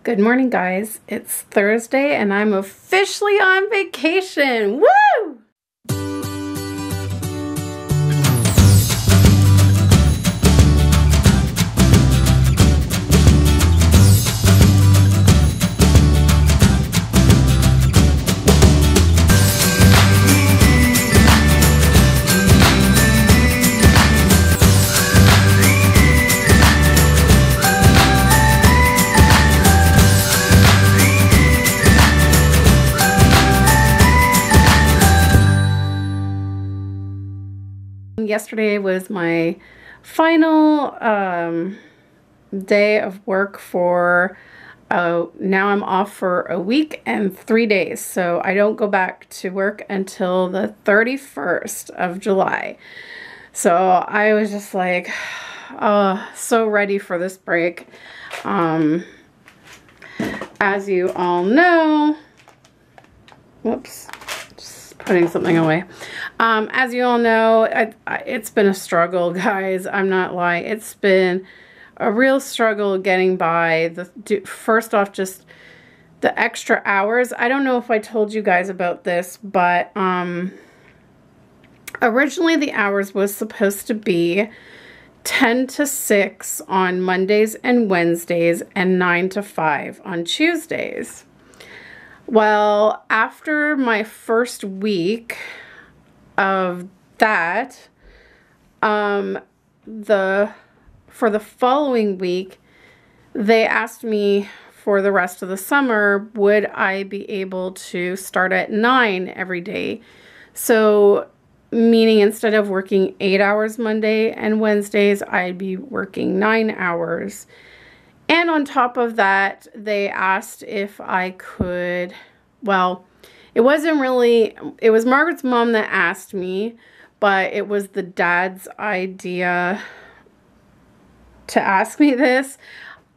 Good morning, guys. It's Thursday and I'm officially on vacation. Woo! Yesterday was my final day of work for, now I'm off for a week and 3 days. So I don't go back to work until the 31st of July. So I was just like, so ready for this break. As you all know, whoops. Putting something away. As you all know, it's been a struggle, guys. I'm not lying. It's been a real struggle getting by. First off, just the extra hours. I don't know if I told you guys about this, but originally the hours was supposed to be 10 to 6 on Mondays and Wednesdays and 9 to 5 on Tuesdays. Well, after my first week of that, for the following week, they asked me for the rest of the summer, would I be able to start at 9 every day? So, meaning instead of working 8 hours Monday and Wednesdays, I'd be working 9 hours. And on top of that, they asked if I could, well, it wasn't really, it was Margaret's mom that asked me, but it was the dad's idea to ask me this,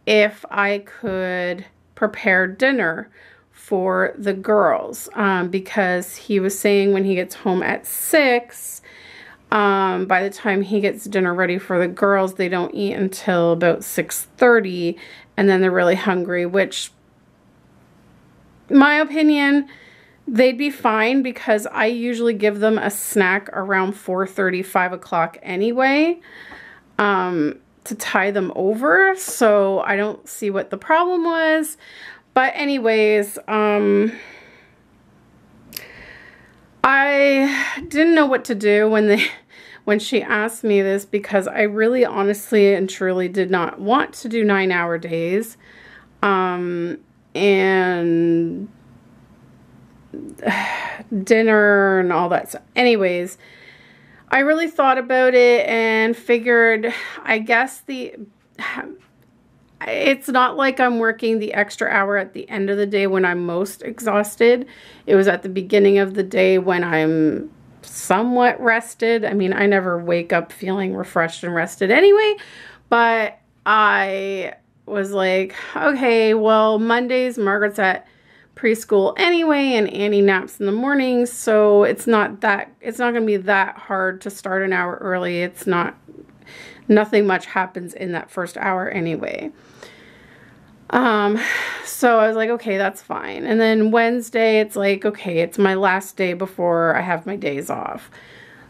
if I could prepare dinner for the girls, because he was saying when he gets home at 6, by the time he gets dinner ready for the girls, they don't eat until about 6:30, and then they're really hungry, which, my opinion, they'd be fine because I usually give them a snack around 4:30, 5 o'clock anyway, to tie them over, so I don't see what the problem was. But anyways, I didn't know what to do when she asked me this, because I really honestly and truly did not want to do 9-hour days. And dinner and all that stuff. Anyways, I really thought about it and figured, I guess it's not like I'm working the extra hour at the end of the day when I'm most exhausted. It was at the beginning of the day when I'm somewhat rested. I mean, I never wake up feeling refreshed and rested anyway, but I was like, okay, well, Mondays, Margaret's at preschool anyway, and Annie naps in the mornings, so it's not going to be that hard to start an hour early. Nothing much happens in that first hour anyway. So I was like, okay, that's fine. And then Wednesday, it's like, okay, it's my last day before I have my days off.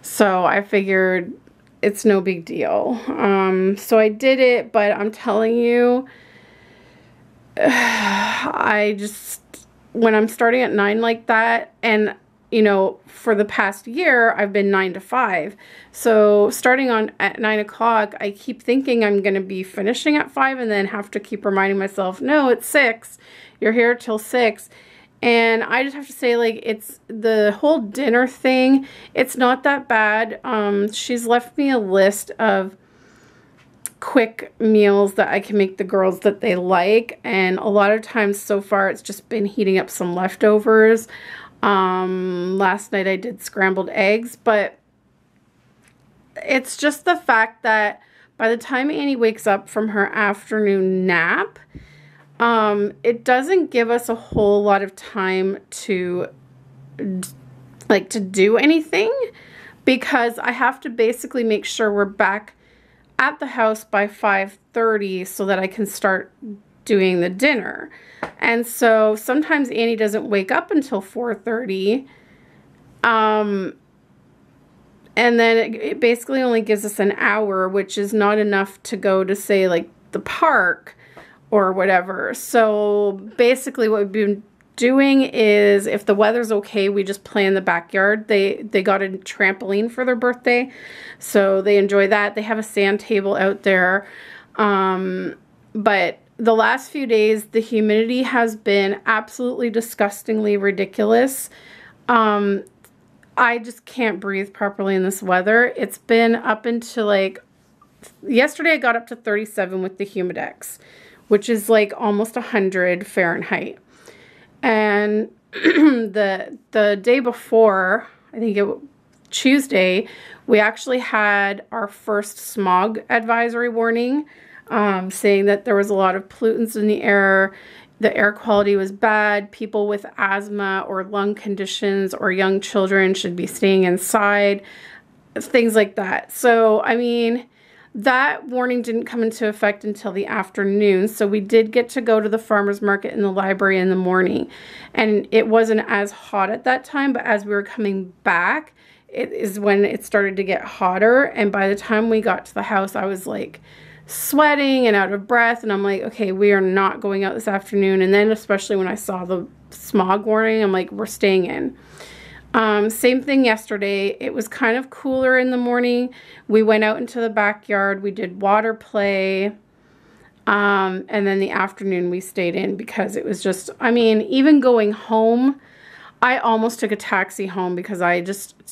So I figured it's no big deal. So I did it, but I'm telling you, when I'm starting at 9 like that, and you know, for the past year, I've been 9 to 5. So starting at 9 o'clock, I keep thinking I'm going to be finishing at 5 and then have to keep reminding myself, no, it's 6. You're here till 6. And I just have to say, like, it's the whole dinner thing. It's not that bad. She's left me a list of quick meals that I can make the girls that they like. And a lot of times so far, it's just been heating up some leftovers. Last night I did scrambled eggs, but it's just the fact that by the time Annie wakes up from her afternoon nap, it doesn't give us a whole lot of time to do anything, because I have to basically make sure we're back at the house by 5:30 so that I can start doing the dinner. And so sometimes Annie doesn't wake up until 4:30. And then it basically only gives us an hour, which is not enough to go to, say, like the park or whatever. So basically what we've been doing is, if the weather's okay, we just play in the backyard. They got a trampoline for their birthday, so they enjoy that. They have a sand table out there. But the last few days, the humidity has been absolutely disgustingly ridiculous. I just can't breathe properly in this weather. It's been up into like, yesterday I got up to 37 with the Humidex, which is like almost 100 Fahrenheit. And the day before, I think Tuesday, we actually had our first smog advisory warning, saying that there was a lot of pollutants in the air. The air quality was bad. People with asthma or lung conditions or young children should be staying inside, things like that. So, I mean, that warning didn't come into effect until the afternoon. So we did get to go to the farmer's market in the library in the morning. And it wasn't as hot at that time, but as we were coming back, it is when it started to get hotter. And by the time we got to the house, I was like sweating and out of breath, and I'm like, okay, we are not going out this afternoon. And then especially when I saw the smog warning, I'm like, we're staying in. Same thing yesterday. It was kind of cooler in the morning. We went out into the backyard, we did water play, and then the afternoon we stayed in because it was just, I mean, even going home, I almost took a taxi home because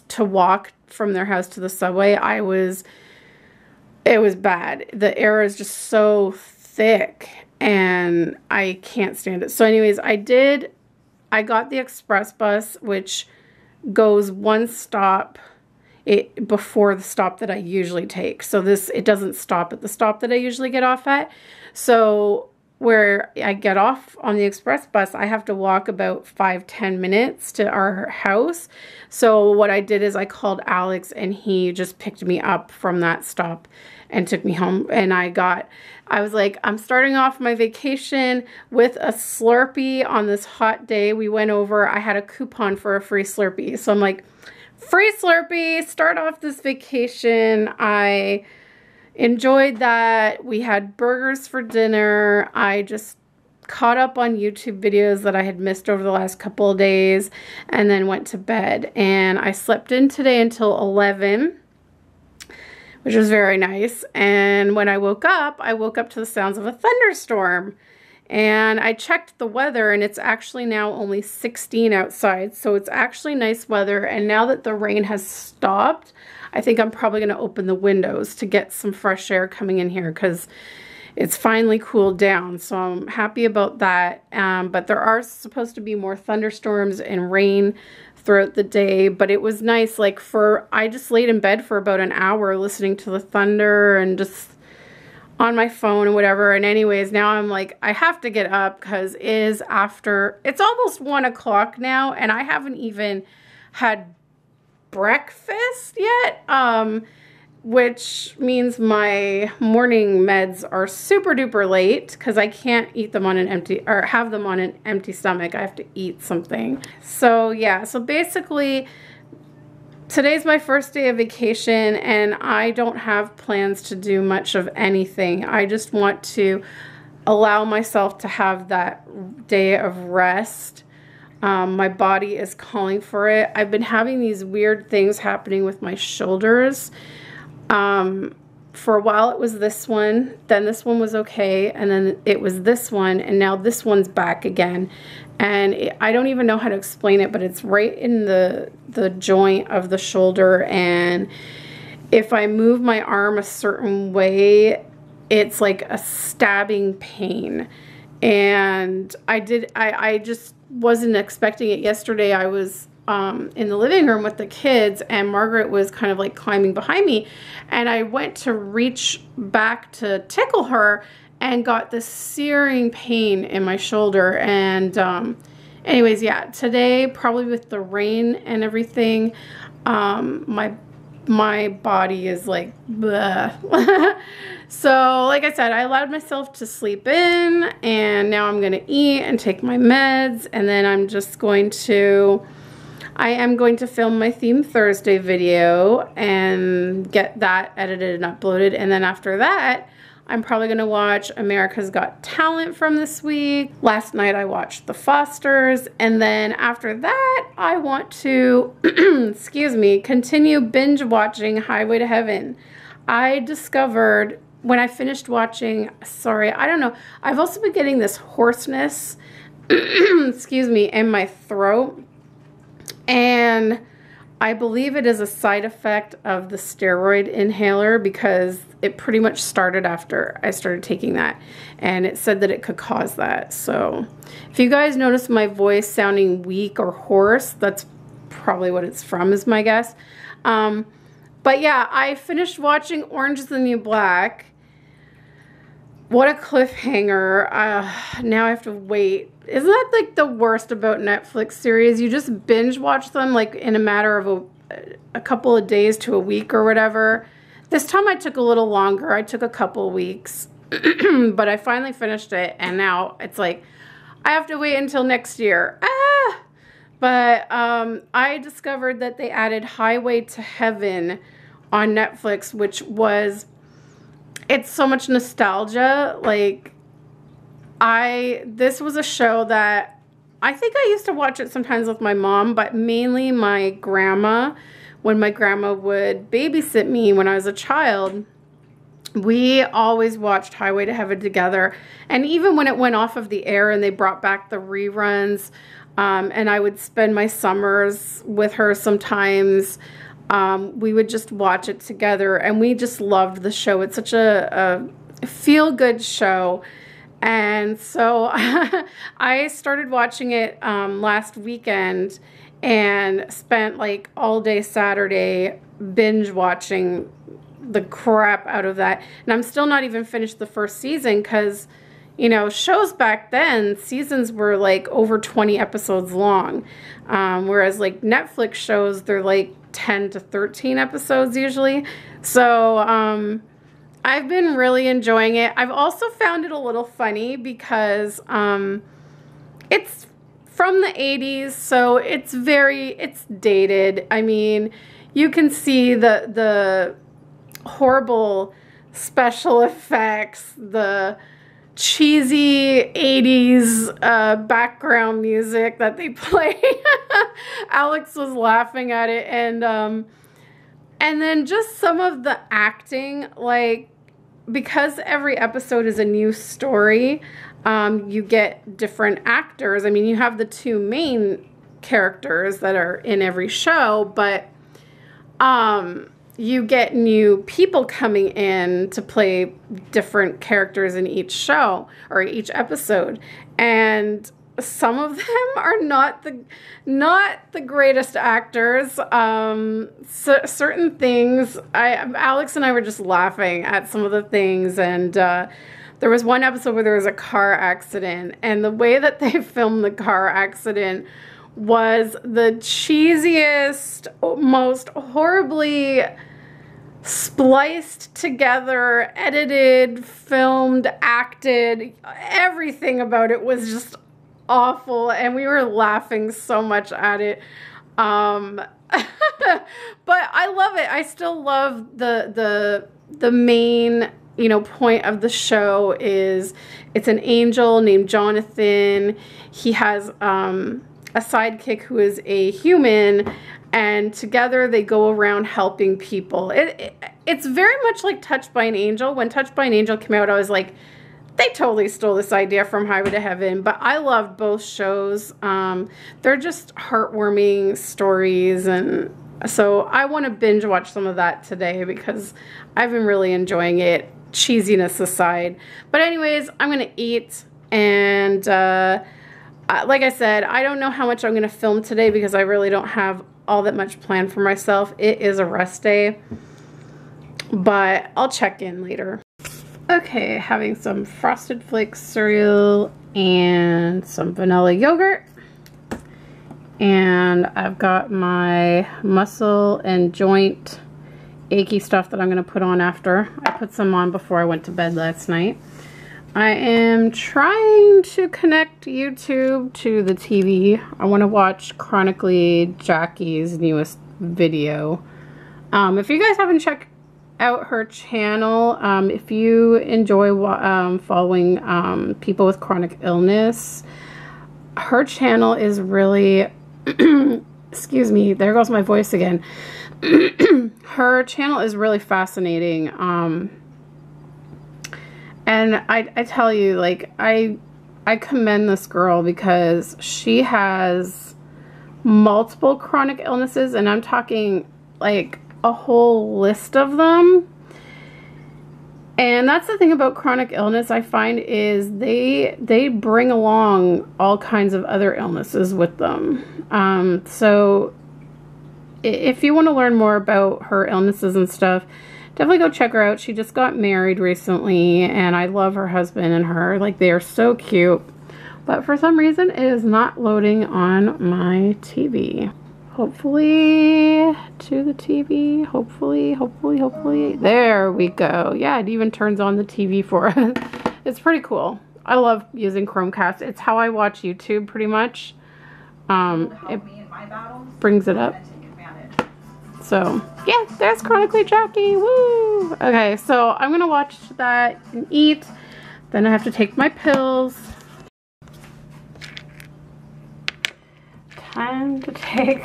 to walk from their house to the subway, it was bad. The air is just so thick and I can't stand it. So anyways, I got the express bus, which goes one stop before the stop that I usually take. So it doesn't stop at the stop that I usually get off at. So where I get off on the express bus, I have to walk about 5-10 minutes to our house. So what I did is I called Alex and he just picked me up from that stop and took me home. And I was like, I'm starting off my vacation with a Slurpee on this hot day. We went over, I had a coupon for a free Slurpee. So I'm like, free Slurpee, start off this vacation. I enjoyed that. We had burgers for dinner. I just caught up on YouTube videos that I had missed over the last couple of days and then went to bed. And I slept in today until 11, which was very nice. And when I woke up to the sounds of a thunderstorm. And I checked the weather and it's actually now only 16 outside. So it's actually nice weather. And now that the rain has stopped, I think I'm probably going to open the windows to get some fresh air coming in here because it's finally cooled down. So I'm happy about that. But there are supposed to be more thunderstorms and rain throughout the day. But it was nice. Like I just laid in bed for about an hour listening to the thunder and just on my phone and whatever. And anyways, now I'm like, I have to get up because it's almost 1 o'clock now and I haven't even had breakfast yet, which means my morning meds are super duper late because I can't eat them on an empty, or have them on an empty stomach. I have to eat something. So yeah, so basically today's my first day of vacation and I don't have plans to do much of anything. I just want to allow myself to have that day of rest. My body is calling for it. I've been having these weird things happening with my shoulders. For a while it was this one, then this one was okay, and then it was this one, and now this one's back again. And I don't even know how to explain it, but it's right in the joint of the shoulder, and if I move my arm a certain way, it's like a stabbing pain. And I just wasn't expecting it. Yesterday I was in the living room with the kids and Margaret was kind of like climbing behind me and I went to reach back to tickle her and got this searing pain in my shoulder. And anyways, yeah, today probably with the rain and everything, my my body is like, bleh. So, like I said, I allowed myself to sleep in, and now I'm gonna eat and take my meds, and then I'm just going to, I am going to film my Theme Thursday video and get that edited and uploaded, and then after that, I'm probably gonna watch America's Got Talent from this week. Last night I watched The Fosters, and then after that, I want to, excuse me, continue binge watching Highway to Heaven. I discovered when I finished watching, sorry, I don't know, I've also been getting this hoarseness, excuse me, in my throat, and I believe it is a side effect of the steroid inhaler, because it pretty much started after I started taking that, and it said that it could cause that. So if you guys notice my voice sounding weak or hoarse, that's probably what it's from, is my guess. But yeah, I finished watching Orange is the New Black. What a cliffhanger. Now I have to wait. Isn't that like the worst about Netflix series? You just binge watch them like in a matter of a couple of days to a week or whatever. This time I took a little longer. I took a couple weeks, but I finally finished it, and now it's like I have to wait until next year. But I discovered that they added Highway to Heaven on Netflix, which was, it's so much nostalgia. Like, this was a show that I think I used to watch it sometimes with my mom, but mainly my grandma. When my grandma would babysit me when I was a child, we always watched Highway to Heaven together. And even when it went off of the air and they brought back the reruns, and I would spend my summers with her sometimes, we would just watch it together, and we just loved the show. It's such a feel-good show. And so I started watching it last weekend and spent like all day Saturday binge watching the crap out of that. And I'm still not even finished the first season, because, you know, shows back then, seasons were like over 20 episodes long. Whereas like Netflix shows, they're like 10 to 13 episodes usually. So I've been really enjoying it. I've also found it a little funny because it's from the 80s, so it's dated. I mean, you can see the horrible special effects, the cheesy 80s background music that they play. Alex was laughing at it, and then just some of the acting, like, because every episode is a new story, you get different actors. I mean, you have the two main characters that are in every show, but you get new people coming in to play different characters in each show or each episode, and some of them are not the greatest actors. Certain things, Alex and I were just laughing at some of the things, and there was one episode where there was a car accident, and the way that they filmed the car accident was the cheesiest, most horribly spliced together, edited, filmed, acted. Everything about it was just awful, and we were laughing so much at it. But I love it. I still love the main, you know, point of the show is it's an angel named Jonathan. He has a sidekick who is a human, and together they go around helping people. It's very much like Touched by an Angel. When Touched by an Angel came out, I was like, they totally stole this idea from Highway to Heaven. But I loved both shows. They're just heartwarming stories, and so I want to binge watch some of that today because I've been really enjoying it, cheesiness aside. But anyways, I'm going to eat, and like I said, I don't know how much I'm going to film today because I really don't have all that much planned for myself. It is a rest day, but I'll check in later. Okay, having some Frosted Flakes cereal and some vanilla yogurt. And I've got my muscle and joint achy stuff that I'm going to put on after. I put some on before I went to bed last night. I am trying to connect YouTube to the TV. I want to watch Chronically Jackie's newest video. If you guys haven't checked out her channel, if you enjoy following people with chronic illness, her channel is really excuse me, there goes my voice again. Her channel is really fascinating. And I tell you, like, I commend this girl because she has multiple chronic illnesses, and I'm talking like a whole list of them. And that's the thing about chronic illness, I find, is they bring along all kinds of other illnesses with them. So if you want to learn more about her illnesses and stuff, definitely go check her out. She just got married recently, and I love her husband and her. Like, they are so cute. But for some reason, it is not loading on my TV. Hopefully to the TV. Hopefully. There we go. Yeah, it even turns on the TV for us. It's pretty cool. I love using Chromecast. It's how I watch YouTube pretty much. It brings it up. So, yeah, there's Chronically Jackie. Woo! Okay, so I'm going to watch that and eat. Then I have to take my pills. Time to take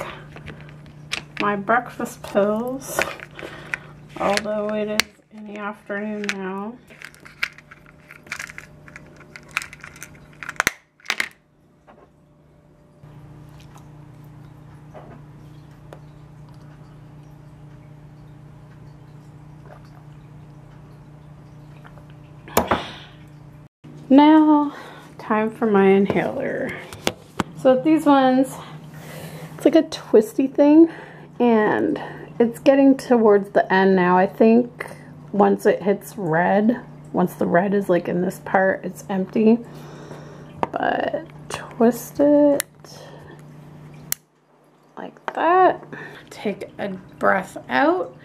my breakfast pills. Although it is in the afternoon now. Now, time for my inhaler. So these ones, it's like a twisty thing, and it's getting towards the end now. I think once it hits red, once the red is like in this part, it's empty. But twist it like that. Take a breath out.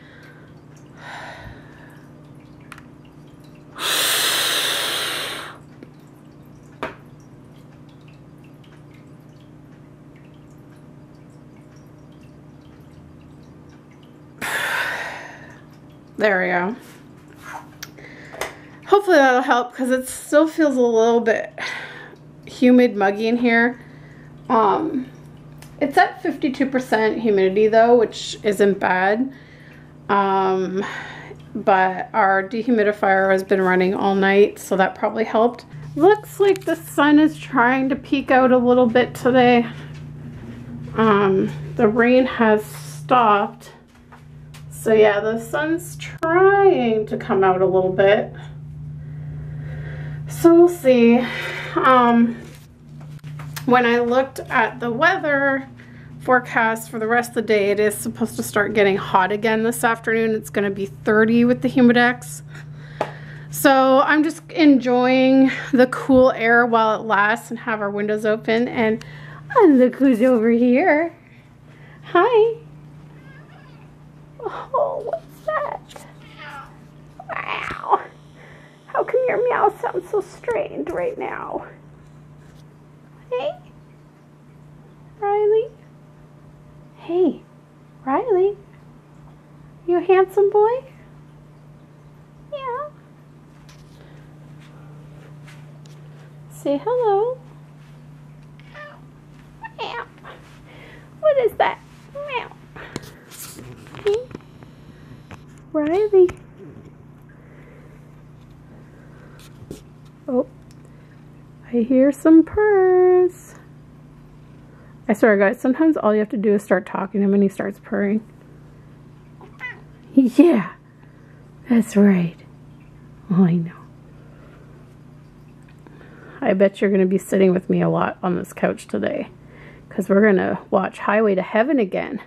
There we go. Hopefully that'll help, because it still feels a little bit humid, muggy in here. It's at 52% humidity though, which isn't bad. But our dehumidifier has been running all night, so that probably helped. Looks like the sun is trying to peek out a little bit today. The rain has stopped. So yeah, the sun's trying to come out a little bit. So we'll see. When I looked at the weather forecast for the rest of the day, it is supposed to start getting hot again this afternoon. It's going to be 30 with the Humidex. So I'm just enjoying the cool air while it lasts and have our windows open. And look who's over here. Hi. Oh, what's that? Wow. How come your meow sounds so strange right now? Hey? Riley? Hey, Riley? You a handsome boy? Yeah. Say hello. Meow. What is that? Meow. Hey. Riley. Oh, I hear some purrs. I swear, guys, sometimes all you have to do is start talking to him and he starts purring. Yeah, that's right. Oh, I know. I bet you're going to be sitting with me a lot on this couch today, because we're going to watch Highway to Heaven again.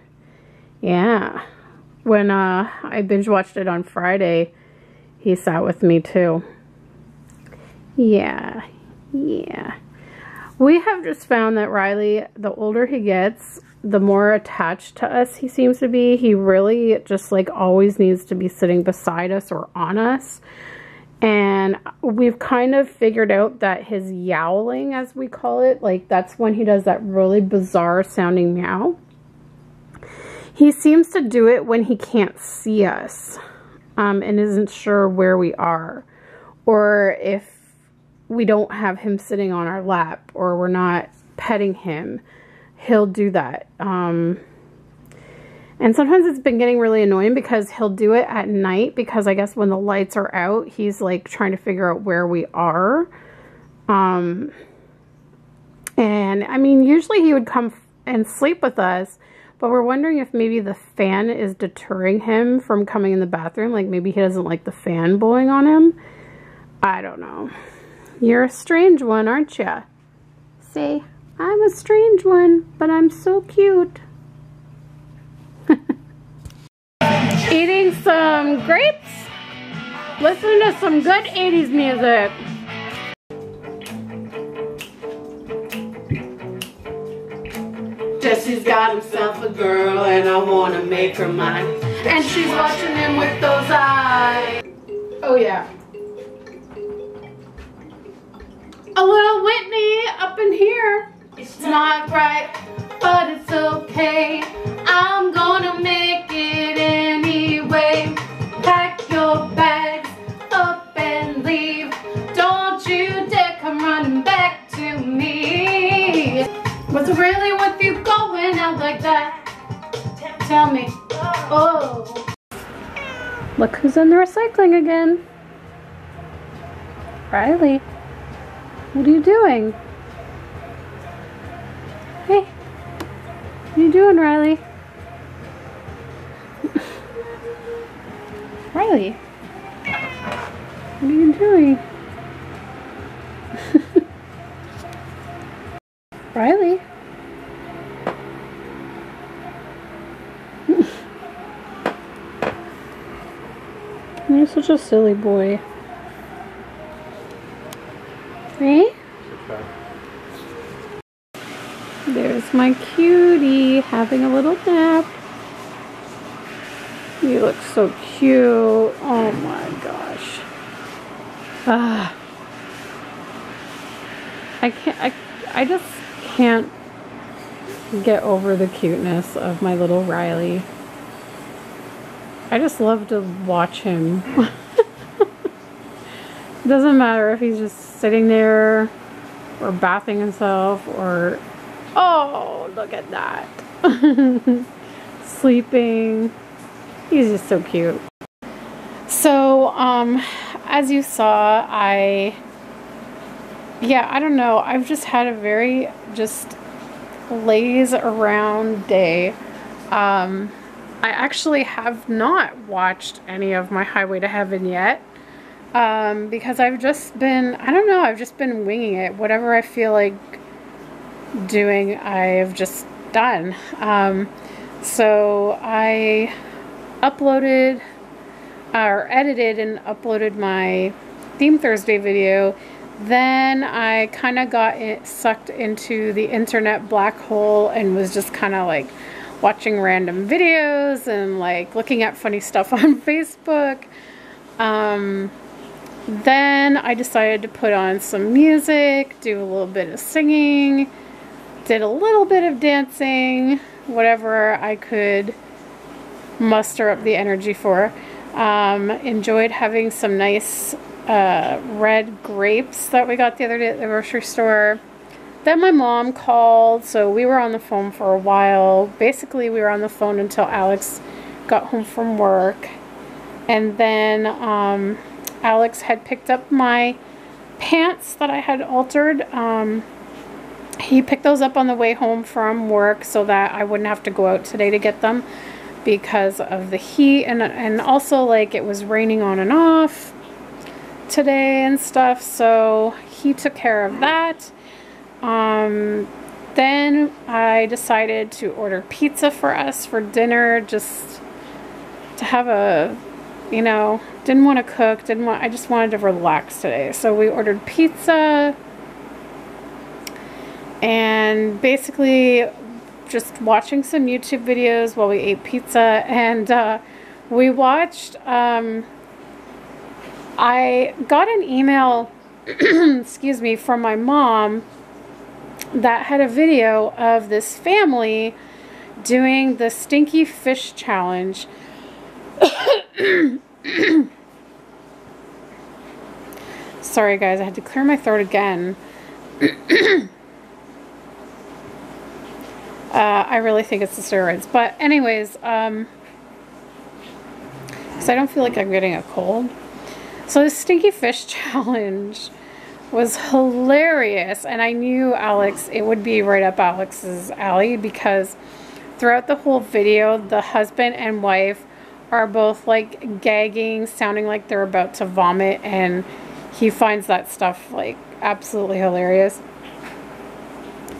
Yeah. When I binge watched it on Friday, he sat with me too. Yeah. We have just found that Riley, the older he gets, the more attached to us he seems to be. He really just like always needs to be sitting beside us or on us. And we've kind of figured out that his yowling, as we call it, like that's when he does that really bizarre sounding meow. He seems to do it when he can't see us and isn't sure where we are, or if we don't have him sitting on our lap or we're not petting him, he'll do that. And sometimes it's been getting really annoying because he'll do it at night, because I guess when the lights are out, he's like trying to figure out where we are. And I mean, usually he would come and sleep with us, but we're wondering if maybe the fan is deterring him from coming in the bathroom. Like maybe he doesn't like the fan blowing on him. I don't know. You're a strange one, aren't you? Say, I'm a strange one, but I'm so cute. Eating some grapes, listening to some good 80s music. Jesse's got himself a girl and I wanna make her mine. And she's watching him with those eyes. Oh yeah. A little Whitney up in here. It's not right, but it's okay. I'm gonna make it anyway. Pack your bags up and leave. Don't you dare come running back to me. What's really with you going out like that? Tell me. Oh. Look who's in the recycling again. Riley. What are you doing? Hey, what are you doing, Riley? Riley, what are you doing? Riley? You're such a silly boy. Hey? There's my cutie having a little nap. You look so cute. Oh my gosh. I just can't get over the cuteness of my little Riley. I just love to watch him. It doesn't matter if he's just sitting there or bathing himself or, oh, look at that. Sleeping. He's just so cute. So, as you saw, I don't know. I've just had a very just laze around day. I actually have not watched any of my Highway to Heaven yet. Because I've just been, I don't know, I've just been winging it. Whatever I feel like doing, I've just done. So I uploaded or edited and uploaded my Theme Thursday video. Then I kind of got sucked into the internet black hole and was just kind of like watching random videos and like looking at funny stuff on Facebook. Then I decided to put on some music, do a little bit of singing, did a little bit of dancing, whatever I could muster up the energy for. Enjoyed having some nice red grapes that we got the other day at the grocery store. Then my mom called, so we were on the phone for a while. Basically, we were on the phone until Alex got home from work. And then Alex had picked up my pants that I had altered. He picked those up on the way home from work so that I wouldn't have to go out today to get them because of the heat, and also like it was raining on and off today and stuff, so he took care of that. Then I decided to order pizza for us for dinner, just to have a, you know, didn't want to cook, I just wanted to relax today. So we ordered pizza, and basically just watching some YouTube videos while we ate pizza, and we watched, I got an email, excuse me, from my mom that had a video of this family doing the stinky fish challenge. Sorry guys, I had to clear my throat again. I really think it's the steroids. But anyways, because I don't feel like I'm getting a cold. So the stinky fish challenge was hilarious. And I knew Alex, it would be right up Alex's alley, because throughout the whole video, the husband and wife are both like gagging, sounding like they're about to vomit, and he finds that stuff like absolutely hilarious.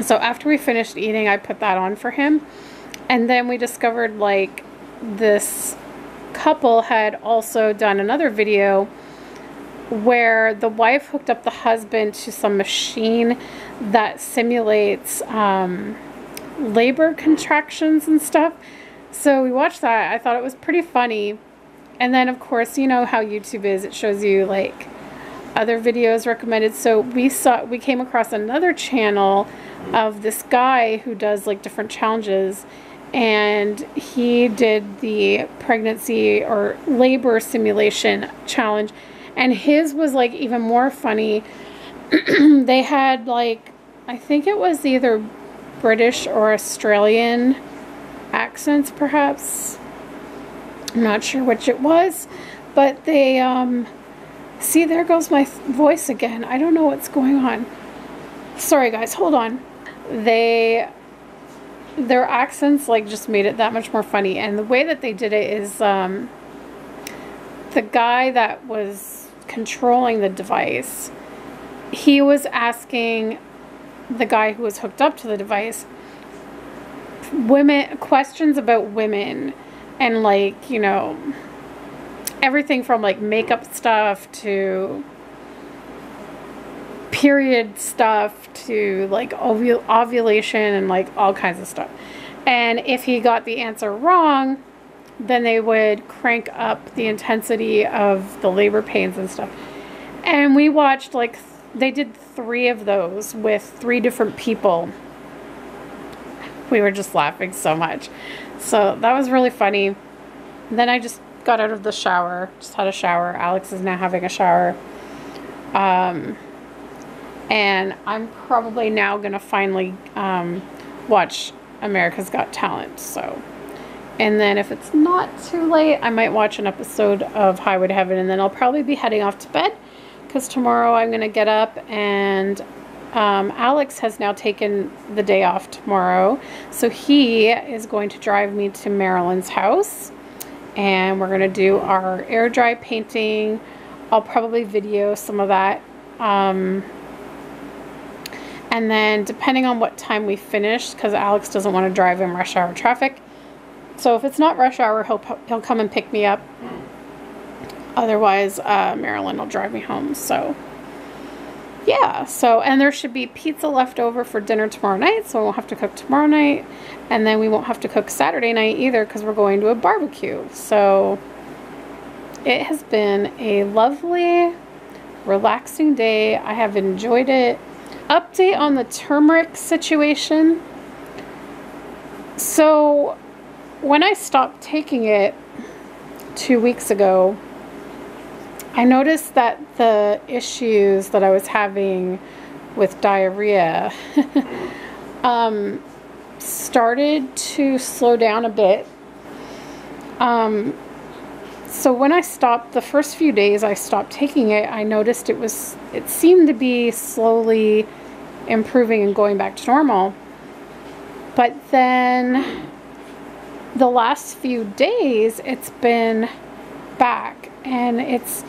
So after we finished eating, I put that on for him. And then we discovered like this couple had also done another video where the wife hooked up the husband to some machine that simulates labor contractions and stuff. So we watched that. I thought it was pretty funny. And then of course, you know how YouTube is, it shows you like other videos recommended. So we came across another channel of this guy who does like different challenges, and he did the pregnancy or labor simulation challenge, and his was like even more funny. They had like, I think it was either British or Australian accents perhaps, I'm not sure which it was, but they see, there goes my voice again. I don't know what's going on. Sorry guys, hold on. Their accents like just made it that much more funny. And the way that they did it is the guy that was controlling the device, he was asking the guy who was hooked up to the device questions about women, and like, you know, everything from like makeup stuff to period stuff to like ovulation and like all kinds of stuff. And if he got the answer wrong, then they would crank up the intensity of the labor pains and stuff. And we watched like, they did 3 of those with 3 different people. We were just laughing so much. So that was really funny. And then I just got out of the shower, just had a shower. Alex is now having a shower. And I'm probably now going to finally watch America's Got Talent. So, and then if it's not too late, I might watch an episode of Highway to Heaven, and then I'll probably be heading off to bed, because tomorrow I'm going to get up, and Alex has now taken the day off tomorrow. So he is going to drive me to Marilyn's house, and we're going to do our air dry painting. I'll probably video some of that. And then depending on what time we finish, because Alex doesn't want to drive in rush hour traffic. So if it's not rush hour, he'll come and pick me up. Otherwise, Marilyn will drive me home. So yeah, so, and there should be pizza left over for dinner tomorrow night, so we won't have to cook tomorrow night. And then we won't have to cook Saturday night either, because we're going to a barbecue. So it has been a lovely, relaxing day. I have enjoyed it. Update on the turmeric situation. So when I stopped taking it 2 weeks ago, I noticed that the issues that I was having with diarrhea started to slow down a bit. So when I stopped, the first few days I stopped taking it, I noticed it seemed to be slowly improving and going back to normal. But then the last few days, it's been back, and it's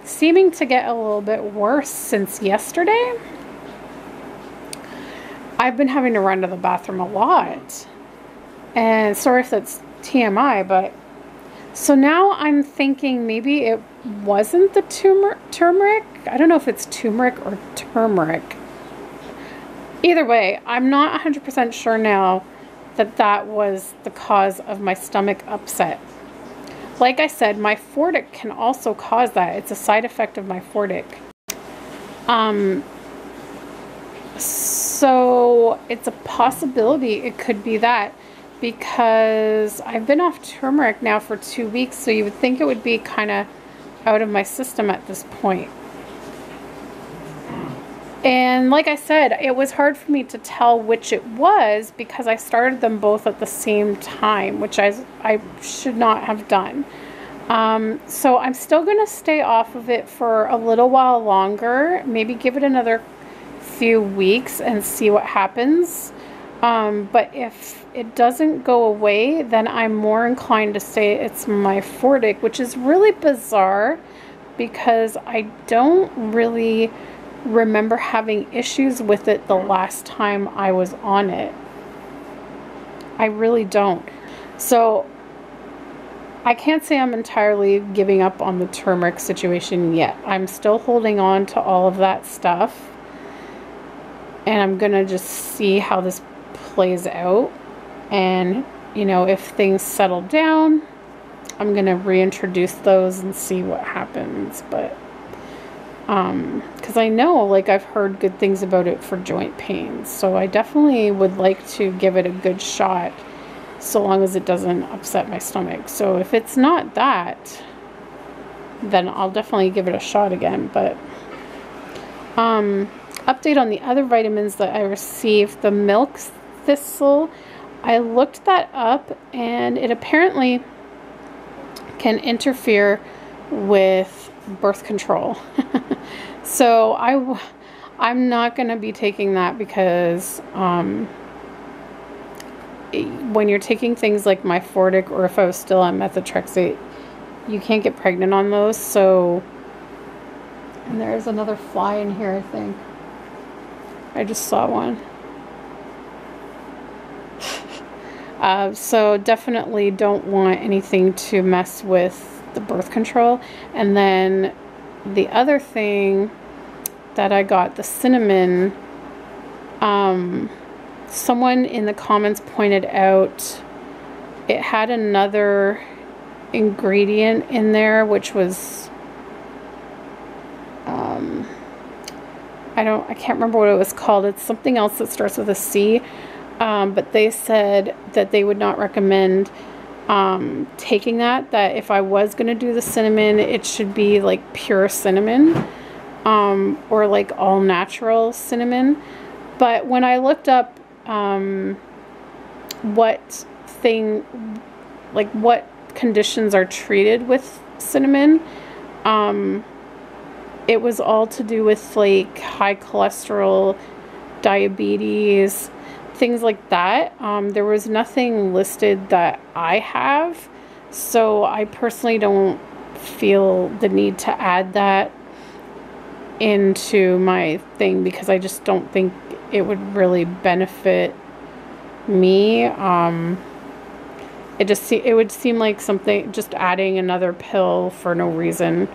seeming to get a little bit worse since yesterday. I've been having to run to the bathroom a lot, and sorry if that's TMI, but so now I'm thinking maybe it wasn't the turmeric. I don't know if it's turmeric or turmeric. Either way, I'm not 100% sure now that that was the cause of my stomach upset. Like I said, my Fortic can also cause that. It's a side effect of my Fortic. So it's a possibility it could be that, because I've been off turmeric now for 2 weeks, so you would think it would be kind of out of my system at this point. And like I said, it was hard for me to tell which it was because I started them both at the same time, which I should not have done. So I'm still going to stay off of it for a little while longer, maybe give it another few weeks and see what happens. But if it doesn't go away, then I'm more inclined to say it's my Fortic, which is really bizarre because I don't really remember having issues with it the last time I was on it. I really don't. So I can't say I'm entirely giving up on the turmeric situation yet. I'm still holding on to all of that stuff, and I'm gonna just see how this plays out. And you know, if things settle down, I'm gonna reintroduce those and see what happens. But because I know, like, I've heard good things about it for joint pains, so I definitely would like to give it a good shot, so long as it doesn't upset my stomach. So if it's not that, then I'll definitely give it a shot again. But update on the other vitamins that I received. The milk thistle, I looked that up, and it apparently can interfere with birth control. So I'm not going to be taking that because when you're taking things like my Fortic, or if I was still on methotrexate, you can't get pregnant on those. So, and there's another fly in here, I think. I just saw one. So definitely don't want anything to mess with the birth control. And then the other thing that I got, the cinnamon, someone in the comments pointed out it had another ingredient in there, which was I can't remember what it was called. It's something else that starts with a C, but they said that they would not recommend taking that if I was going to do the cinnamon, it should be like pure cinnamon, or like all natural cinnamon. But when I looked up what conditions are treated with cinnamon, it was all to do with like high cholesterol, diabetes, things like that. There was nothing listed that I have, so I personally don't feel the need to add that into my thing because I just don't think it would really benefit me. It would seem like something, just adding another pill for no reason.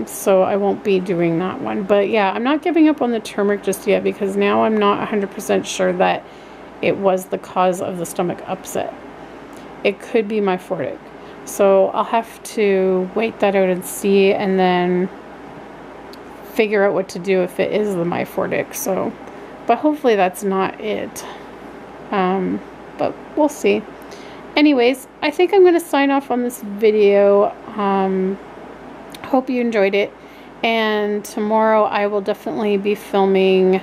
So I won't be doing that one. But yeah, I'm not giving up on the turmeric just yet because now I'm not 100% sure that it was the cause of the stomach upset. It could be my Fortic. So I'll have to wait that out and see, and then figure out what to do if it is the my Fortic. So, but hopefully that's not it. But we'll see. Anyways, I think I'm going to sign off on this video. Hope you enjoyed it, and tomorrow I will definitely be filming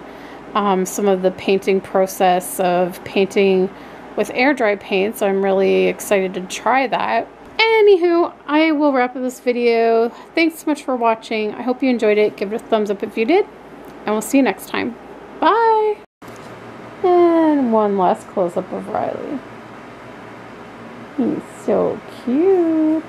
some of the painting process of painting with air dry paints. I'm really excited to try that. Anywho, I will wrap up this video. Thanks so much for watching. I hope you enjoyed it. Give it a thumbs up if you did, and we'll see you next time. Bye! And one last close-up of Riley. He's so cute.